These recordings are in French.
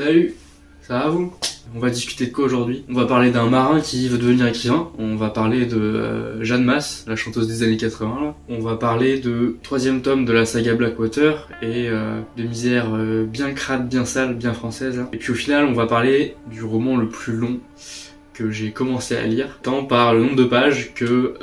Salut, ça va vous? On va discuter de quoi aujourd'hui? On va parler d'un marin qui veut devenir écrivain. On va parler de Jeanne Masse, la chanteuse des années 80 là. On va parler de troisième tome de la saga Blackwater et de misère bien crade, bien sale, bien française là. Et puis au final on va parler du roman le plus long que j'ai commencé à lire, tant par le nombre de pages que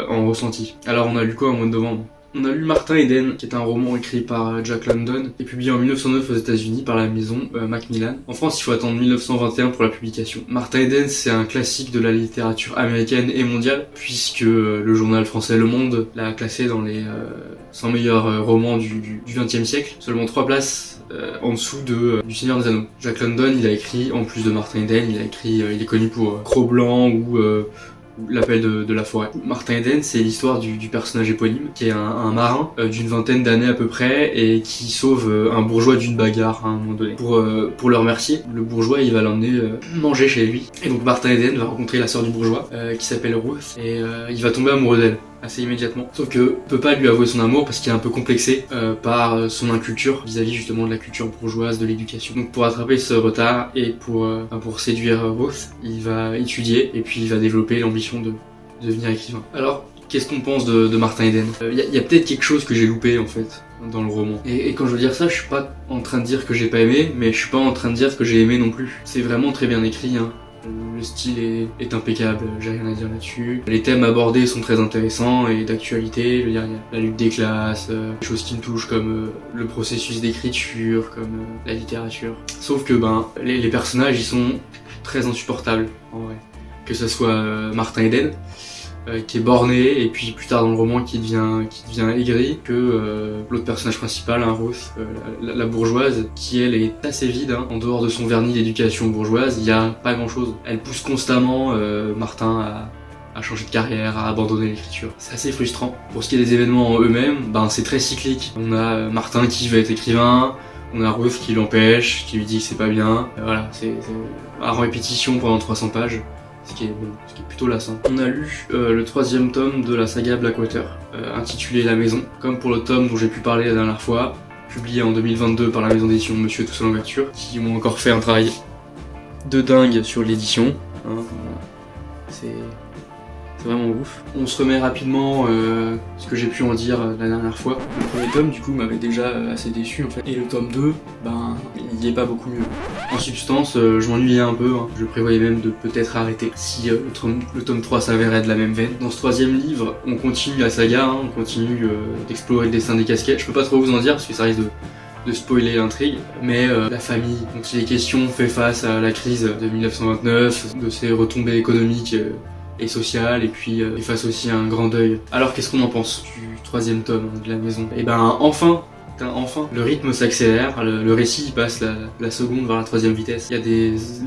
en ressenti. Alors on a lu quoi au mois de novembre? On a lu Martin Eden, qui est un roman écrit par Jack London et publié en 1909 aux États-Unis par la maison Macmillan. En France, il faut attendre 1921 pour la publication. Martin Eden, c'est un classique de la littérature américaine et mondiale, puisque le journal français Le Monde l'a classé dans les 100 meilleurs romans du XXe siècle. Seulement 3 places en dessous du Seigneur des Anneaux. Jack London, il a écrit, en plus de Martin Eden, il est connu pour Cro-Blanc ou L'appel de la forêt. Martin Eden, c'est l'histoire du personnage éponyme, qui est un marin d'une vingtaine d'années à peu près, et qui sauve un bourgeois d'une bagarre à un moment donné. Pour le remercier, le bourgeois il va l'emmener manger chez lui. Et donc Martin Eden va rencontrer la sœur du bourgeois, qui s'appelle Ruth, et il va tomber amoureux d'elle assez immédiatement. Sauf que peut pas lui avouer son amour parce qu'il est un peu complexé par son inculture vis-à-vis justement de la culture bourgeoise, de l'éducation. Donc pour rattraper ce retard et pour séduire Ruth, il va étudier et puis il va développer l'ambition de devenir écrivain. Alors qu'est-ce qu'on pense de Martin Eden? Y a peut-être quelque chose que j'ai loupé en fait dans le roman. Et quand je veux dire ça, je suis pas en train de dire que j'ai pas aimé, mais je suis pas en train de dire que j'ai aimé non plus. C'est vraiment très bien écrit, hein. Le style est impeccable, j'ai rien à dire là-dessus. Les thèmes abordés sont très intéressants et d'actualité. Je veux dire, il y a la lutte des classes, des choses qui me touchent comme le processus d'écriture, comme la littérature. Sauf que les personnages ils sont très insupportables en vrai. Que ce soit Martin Eden, qui est borné, et puis plus tard dans le roman qui devient aigri, que l'autre personnage principal, hein, Ruth, la bourgeoise, qui elle est assez vide, hein. En dehors de son vernis d'éducation bourgeoise, il y a pas grand chose. Elle pousse constamment Martin à changer de carrière, à abandonner l'écriture. C'est assez frustrant. Pour ce qui est des événements en eux-mêmes, c'est très cyclique. On a Martin qui veut être écrivain, on a Ruth qui l'empêche, qui lui dit que c'est pas bien. Voilà, c'est à répétition pendant 300 pages. Ce qui est plutôt lassant. On a lu le troisième tome de la saga Blackwater, intitulé La Maison, comme pour le tome dont j'ai pu parler la dernière fois, publié en 2022 par la maison d'édition Monsieur tout seul en voiture, qui m'ont encore fait un travail de dingue sur l'édition. Hein, c'est vraiment ouf. On se remet rapidement ce que j'ai pu en dire la dernière fois. Le premier tome du coup m'avait déjà assez déçu en fait. Et le tome 2, il est pas beaucoup mieux. En substance, je m'ennuyais un peu, hein. Je prévoyais même de peut-être arrêter si le tome 3 s'avérait de la même veine. Dans ce troisième livre, on continue la saga, hein, on continue d'explorer le dessin des casquettes. Je peux pas trop vous en dire parce que ça risque de spoiler l'intrigue, mais la famille dont il est question fait face à la crise de 1929, de ses retombées économiques et sociale, et puis il face aussi à un grand deuil. Alors qu'est-ce qu'on en pense du troisième tome de La Maison? Et enfin, le rythme s'accélère, le récit passe la seconde vers la troisième vitesse. Il y a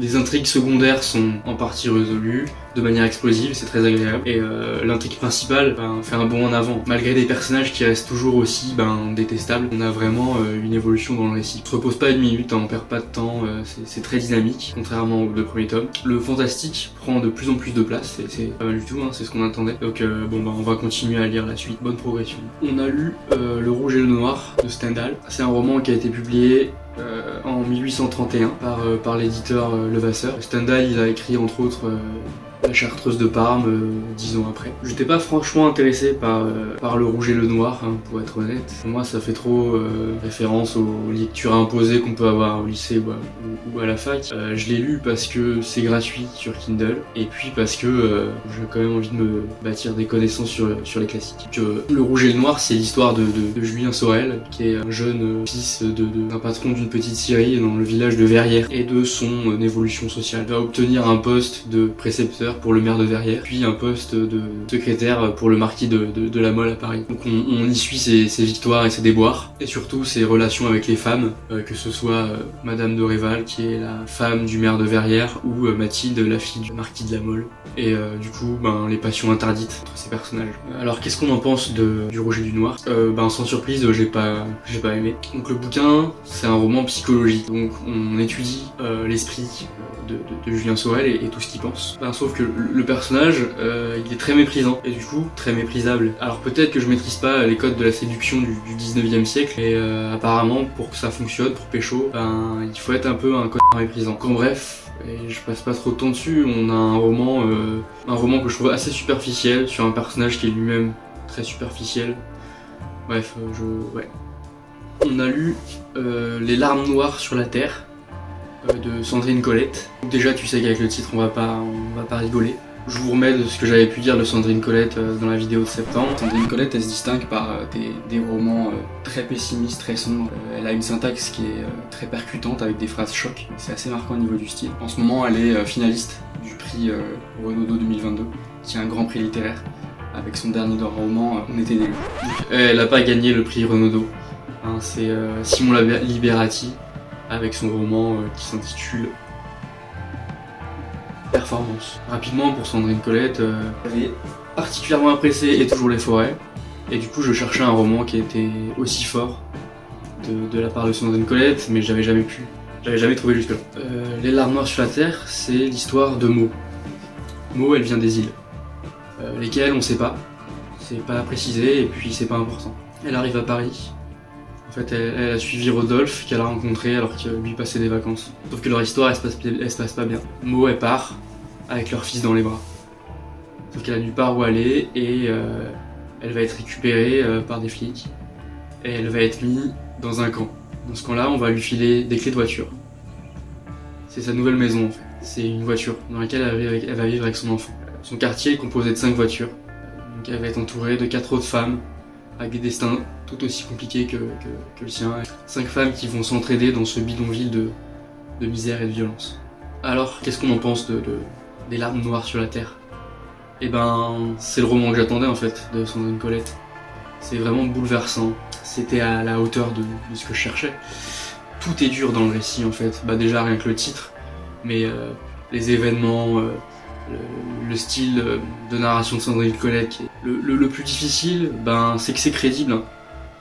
les intrigues secondaires sont en partie résolues, de manière explosive, c'est très agréable. Et l'intrigue principale fait un bond en avant. Malgré des personnages qui restent toujours aussi détestables, on a vraiment une évolution dans le récit. On se repose pas une minute, hein, on perd pas de temps, c'est très dynamique, contrairement aux deux premiers tomes. Le fantastique prend de plus en plus de place, c'est pas mal du tout, hein, c'est ce qu'on attendait. Donc on va continuer à lire la suite, bonne progression. On a lu Le Rouge et le Noir de Stendhal. C'est un roman qui a été publié en 1831 par l'éditeur Levasseur. Stendhal il a écrit entre autres La Chartreuse de Parme 10 ans après. J'étais pas franchement intéressé par Le Rouge et le Noir, hein, pour être honnête. Pour moi ça fait trop référence aux lectures imposées qu'on peut avoir au lycée ou à la fac. Je l'ai lu parce que c'est gratuit sur Kindle, et puis parce que j'ai quand même envie de me bâtir des connaissances sur les classiques. Le Rouge et le Noir, c'est l'histoire de Julien Sorel, qui est un jeune fils d'un patron d'une petite scierie dans le village de Verrières, et de son évolution sociale. Il va obtenir un poste de précepteur pour le maire de Verrières, puis un poste de secrétaire pour le marquis de la Mole à Paris. Donc on y suit ses victoires et ses déboires, et surtout ses relations avec les femmes, que ce soit Madame de Réval, qui est la femme du maire de Verrières, ou Mathilde, la fille du marquis de la Mole. Et du coup, les passions interdites entre ces personnages. Alors qu'est-ce qu'on en pense du Rouge et du Noir? Sans surprise, j'ai pas aimé. Donc le bouquin, c'est un roman vraiment psychologique. Donc on étudie l'esprit de Julien Sorel et tout ce qu'il pense. Sauf que le personnage, il est très méprisant et du coup très méprisable. Alors peut-être que je maîtrise pas les codes de la séduction du 19e siècle et apparemment pour que ça fonctionne, pour pécho, il faut être un peu un connard méprisant. En bref, et je passe pas trop de temps dessus, on a un roman que je trouve assez superficiel sur un personnage qui est lui-même très superficiel. Bref, ouais. On a lu Les larmes noires sur la terre de Sandrine Colette. Déjà tu sais qu'avec le titre on va pas rigoler. Je vous remets de ce que j'avais pu dire de Sandrine Colette dans la vidéo de septembre. Sandrine Colette, elle se distingue par des romans très pessimistes, très sombres. Elle a une syntaxe qui est très percutante avec des phrases chocs. C'est assez marquant au niveau du style. En ce moment, elle est finaliste du prix Renaudot 2022, qui est un grand prix littéraire. Avec son dernier roman, On était des loups. Elle n'a pas gagné le prix Renaudot. C'est Simon Liberati avec son roman qui s'intitule Performance. Rapidement, pour Sandrine Colette, j'avais particulièrement apprécié Et toujours les forêts. Et du coup, je cherchais un roman qui était aussi fort de la part de Sandrine Colette, mais j'avais jamais trouvé jusque-là. Les larmes noires sur la terre, c'est l'histoire de Mo. Mo, elle vient des îles. Lesquelles, on sait pas. C'est pas précisé, et puis c'est pas important. Elle arrive à Paris. En fait, elle a suivi Rodolphe, qu'elle a rencontré alors que lui passait des vacances. Sauf que leur histoire, elle se passe pas bien. Mo, elle part avec leur fils dans les bras. Sauf qu'elle a nulle part où aller, et elle va être récupérée par des flics. Et elle va être mise dans un camp. Dans ce camp-là, on va lui filer des clés de voiture. C'est sa nouvelle maison, en fait. C'est une voiture dans laquelle elle va vivre avec son enfant. Son quartier est composé de 5 voitures. Donc elle va être entourée de 4 autres femmes, avec des destins tout aussi compliqués que le sien. 5 femmes qui vont s'entraider dans ce bidonville de misère et de violence. Alors, qu'est-ce qu'on en pense des larmes noires sur la terre? Eh ben, c'est le roman que j'attendais en fait, de Sandrine Colette. C'est vraiment bouleversant. C'était à la hauteur de ce que je cherchais. Tout est dur dans le récit en fait. Déjà rien que le titre, mais les événements, le style de narration de Sandrine Colette. Le plus difficile, c'est que c'est crédible.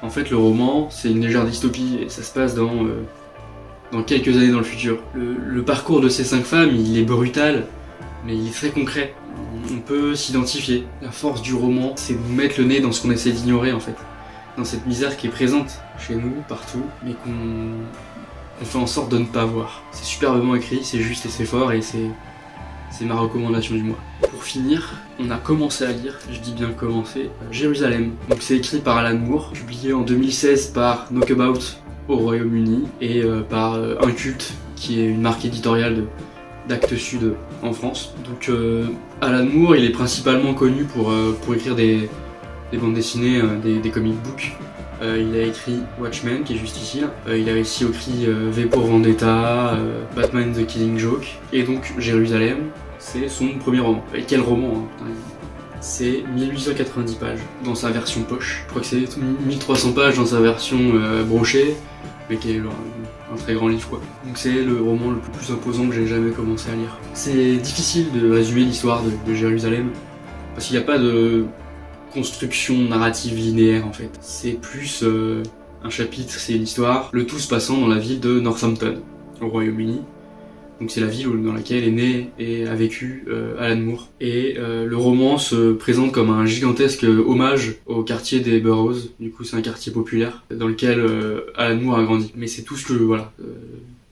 En fait, le roman, c'est une légère dystopie et ça se passe dans quelques années dans le futur. Le parcours de ces 5 femmes, il est brutal, mais il est très concret. On peut s'identifier. La force du roman, c'est de nous mettre le nez dans ce qu'on essaie d'ignorer en fait. Dans cette misère qui est présente chez nous, partout, mais qu'on fait en sorte de ne pas voir. C'est superbement écrit, c'est juste et c'est fort et c'est ma recommandation du mois. Pour finir, on a commencé à lire, je dis bien commencé, Jérusalem. Donc c'est écrit par Alan Moore, publié en 2016 par Knockabout au Royaume-Uni et par Inculte, qui est une marque éditoriale d'Actes Sud en France. Donc Alan Moore, il est principalement connu pour écrire des bandes dessinées, des comic books. Il a écrit Watchmen, qui est juste ici là. Il a aussi écrit V pour Vendetta, Batman the Killing Joke, et donc Jérusalem, c'est son premier roman. Et quel roman, hein, putain. C'est 1890 pages dans sa version poche. Je crois que c'est 1300 pages dans sa version brochée, mais qui est un très grand livre quoi. Donc c'est le roman le plus imposant que j'ai jamais commencé à lire. C'est difficile de résumer l'histoire de Jérusalem, parce qu'il n'y a pas de construction narrative linéaire en fait. C'est plus un chapitre, c'est une histoire, le tout se passant dans la ville de Northampton, au Royaume-Uni. Donc c'est la ville dans laquelle est né et a vécu Alan Moore. Et le roman se présente comme un gigantesque hommage au quartier des Burroughs. Du coup c'est un quartier populaire dans lequel Alan Moore a grandi. Mais c'est tout ce que, voilà,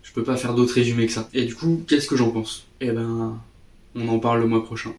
je peux pas faire d'autre résumé que ça. Et du coup, qu'est-ce que j'en pense? Eh ben, on en parle le mois prochain.